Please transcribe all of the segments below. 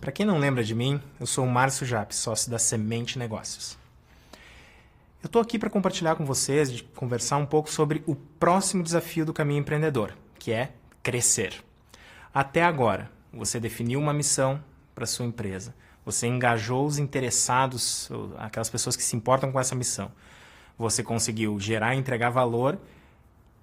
Para quem não lembra de mim, eu sou o Márcio Japp, sócio da Semente Negócios. Eu estou aqui para compartilhar com vocês e conversar um pouco sobre o próximo desafio do caminho empreendedor, que é crescer. Até agora, você definiu uma missão para sua empresa, você engajou os interessados, aquelas pessoas que se importam com essa missão. Você conseguiu gerar e entregar valor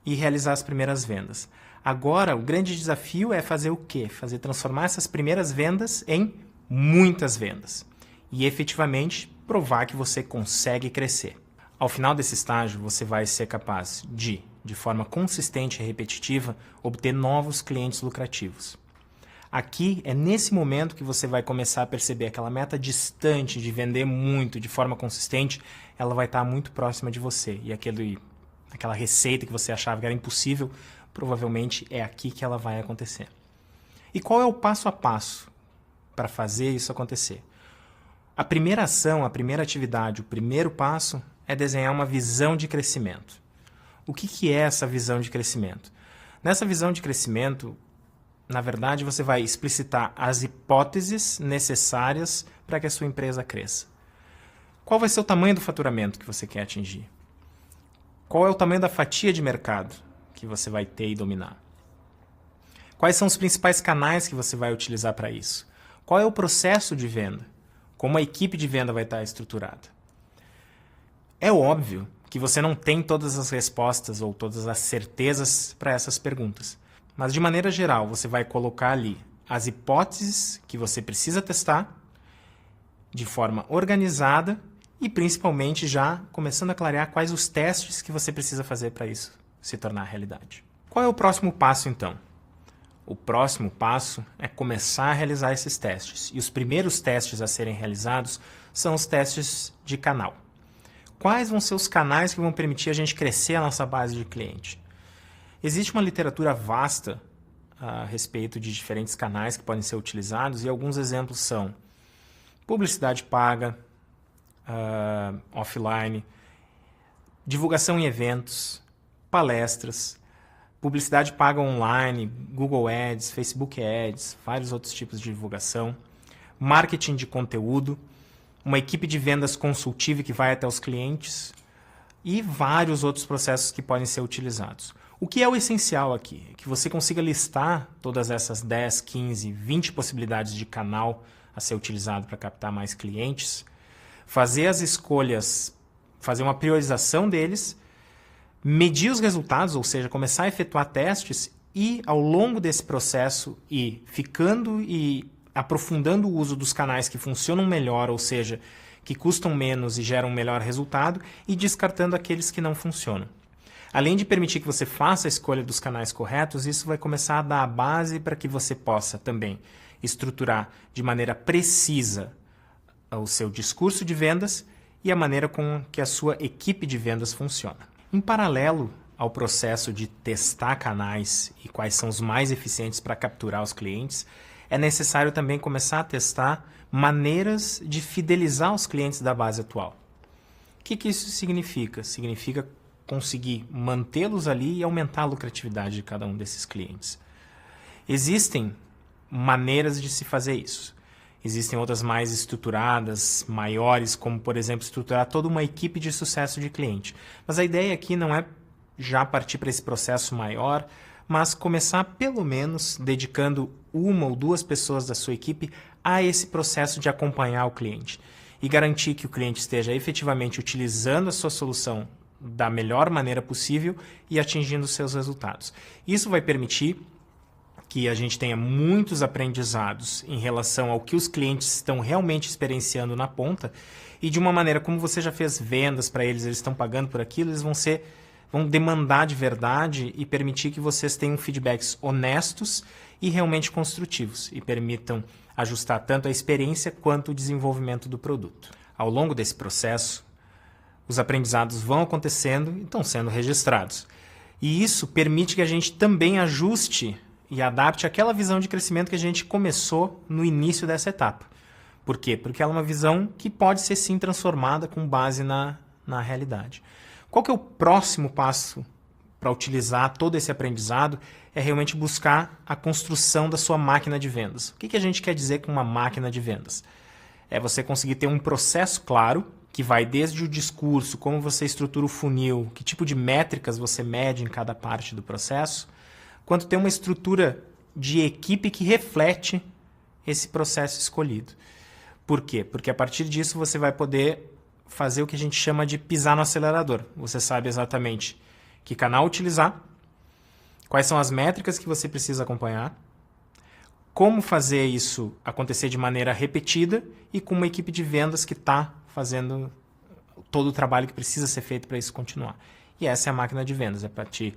e realizar as primeiras vendas. Agora, o grande desafio é fazer o quê? Transformar essas primeiras vendas em muitas vendas. E efetivamente provar que você consegue crescer. Ao final desse estágio, você vai ser capaz de forma consistente e repetitiva, obter novos clientes lucrativos. Aqui é nesse momento que você vai começar a perceber aquela meta distante de vender muito de forma consistente, ela vai estar muito próxima de você. E aquela receita que você achava que era impossível, provavelmente é aqui que ela vai acontecer. E qual é o passo a passo para fazer isso acontecer? A primeira ação, a primeira atividade, o primeiro passo é desenhar uma visão de crescimento. O que é essa visão de crescimento? Nessa visão de crescimento, na verdade, você vai explicitar as hipóteses necessárias para que a sua empresa cresça. Qual vai ser o tamanho do faturamento que você quer atingir? Qual é o tamanho da fatia de mercado que você vai ter e dominar? Quais são os principais canais que você vai utilizar para isso? Qual é o processo de venda? Como a equipe de venda vai estar estruturada? É óbvio que você não tem todas as respostas ou todas as certezas para essas perguntas. Mas, de maneira geral, você vai colocar ali as hipóteses que você precisa testar de forma organizada e, principalmente, já começando a clarear quais os testes que você precisa fazer para isso se tornar realidade. Qual é o próximo passo, então? O próximo passo é começar a realizar esses testes. E os primeiros testes a serem realizados são os testes de canal. Quais vão ser os canais que vão permitir a gente crescer a nossa base de cliente? Existe uma literatura vasta a respeito de diferentes canais que podem ser utilizados e alguns exemplos são publicidade paga, offline, divulgação em eventos, palestras, publicidade paga online, Google Ads, Facebook Ads, vários outros tipos de divulgação, marketing de conteúdo, uma equipe de vendas consultiva que vai até os clientes e vários outros processos que podem ser utilizados. O que é o essencial aqui? É que você consiga listar todas essas 10, 15, 20 possibilidades de canal a ser utilizado para captar mais clientes, fazer as escolhas, fazer uma priorização deles, medir os resultados, ou seja, começar a efetuar testes e, ao longo desse processo, ir ficando e aprofundando o uso dos canais que funcionam melhor, ou seja, que custam menos e geram um melhor resultado, e descartando aqueles que não funcionam. Além de permitir que você faça a escolha dos canais corretos, isso vai começar a dar a base para que você possa também estruturar de maneira precisa o seu discurso de vendas e a maneira com que a sua equipe de vendas funciona. Em paralelo ao processo de testar canais e quais são os mais eficientes para capturar os clientes, é necessário também começar a testar maneiras de fidelizar os clientes da base atual. O que isso significa? Significa conseguir mantê-los ali e aumentar a lucratividade de cada um desses clientes. Existem maneiras de se fazer isso. Existem outras mais estruturadas, maiores, como, por exemplo, estruturar toda uma equipe de sucesso de cliente. Mas a ideia aqui não é já partir para esse processo maior, mas começar pelo menos dedicando uma ou duas pessoas da sua equipe a esse processo de acompanhar o cliente e garantir que o cliente esteja efetivamente utilizando a sua solução da melhor maneira possível e atingindo os seus resultados. Isso vai permitir que a gente tenha muitos aprendizados em relação ao que os clientes estão realmente experienciando na ponta e de uma maneira como você já fez vendas para eles, eles estão pagando por aquilo, eles vão demandar de verdade e permitir que vocês tenham feedbacks honestos e realmente construtivos e permitam ajustar tanto a experiência quanto o desenvolvimento do produto. Ao longo desse processo, os aprendizados vão acontecendo e estão sendo registrados. E isso permite que a gente também ajuste e adapte aquela visão de crescimento que a gente começou no início dessa etapa. Por quê? Porque ela é uma visão que pode ser sim transformada com base na realidade. Qual que é o próximo passo para utilizar todo esse aprendizado é realmente buscar a construção da sua máquina de vendas. O que a gente quer dizer com uma máquina de vendas? É você conseguir ter um processo claro, que vai desde o discurso, como você estrutura o funil, que tipo de métricas você mede em cada parte do processo, quanto ter uma estrutura de equipe que reflete esse processo escolhido. Por quê? Porque a partir disso você vai poder fazer o que a gente chama de pisar no acelerador. Você sabe exatamente que canal utilizar, quais são as métricas que você precisa acompanhar, como fazer isso acontecer de maneira repetida e com uma equipe de vendas que está fazendo todo o trabalho que precisa ser feito para isso continuar. E essa é a máquina de vendas, é a partir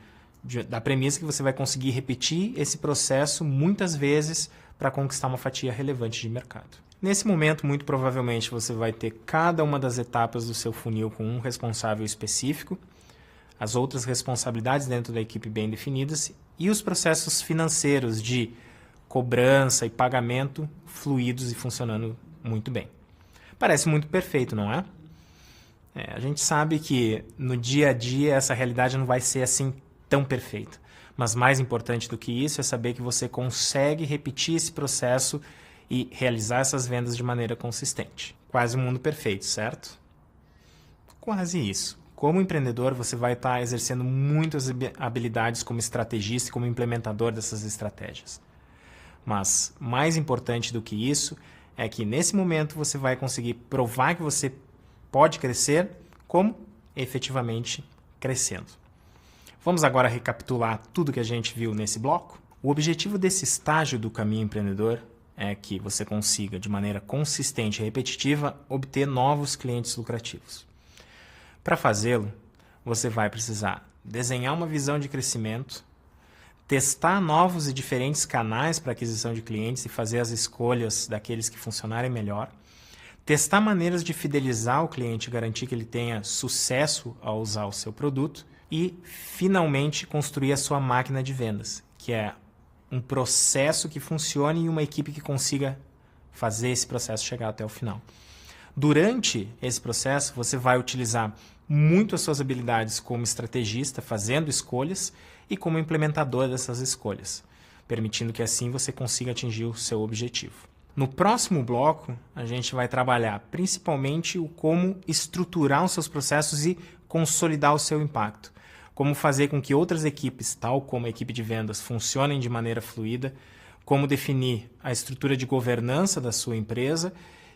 da premissa que você vai conseguir repetir esse processo muitas vezes para conquistar uma fatia relevante de mercado. Nesse momento, muito provavelmente, você vai ter cada uma das etapas do seu funil com um responsável específico, as outras responsabilidades dentro da equipe bem definidas e os processos financeiros de cobrança e pagamento fluidos e funcionando muito bem. Parece muito perfeito, não é? A gente sabe que no dia a dia essa realidade não vai ser assim tão perfeita. Mas mais importante do que isso é saber que você consegue repetir esse processo e realizar essas vendas de maneira consistente. Quase um mundo perfeito, certo? Quase isso. Como empreendedor, você vai estar exercendo muitas habilidades como estrategista e como implementador dessas estratégias. Mas mais importante do que isso é que nesse momento você vai conseguir provar que você pode crescer como efetivamente crescendo. Vamos agora recapitular tudo que a gente viu nesse bloco? O objetivo desse estágio do caminho empreendedor é que você consiga, de maneira consistente e repetitiva, obter novos clientes lucrativos. Para fazê-lo, você vai precisar desenhar uma visão de crescimento, testar novos e diferentes canais para aquisição de clientes e fazer as escolhas daqueles que funcionarem melhor, testar maneiras de fidelizar o cliente e garantir que ele tenha sucesso ao usar o seu produto e, finalmente, construir a sua máquina de vendas, que é um processo que funcione e uma equipe que consiga fazer esse processo chegar até o final. Durante esse processo, você vai utilizar muito as suas habilidades como estrategista, fazendo escolhas, e como implementador dessas escolhas, permitindo que assim você consiga atingir o seu objetivo. No próximo bloco, a gente vai trabalhar principalmente o como estruturar os seus processos e consolidar o seu impacto. Como fazer com que outras equipes, tal como a equipe de vendas, funcionem de maneira fluida, como definir a estrutura de governança da sua empresa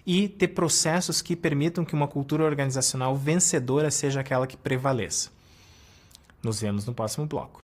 e ter processos que permitam que uma cultura organizacional vencedora seja aquela que prevaleça. Nos vemos no próximo bloco.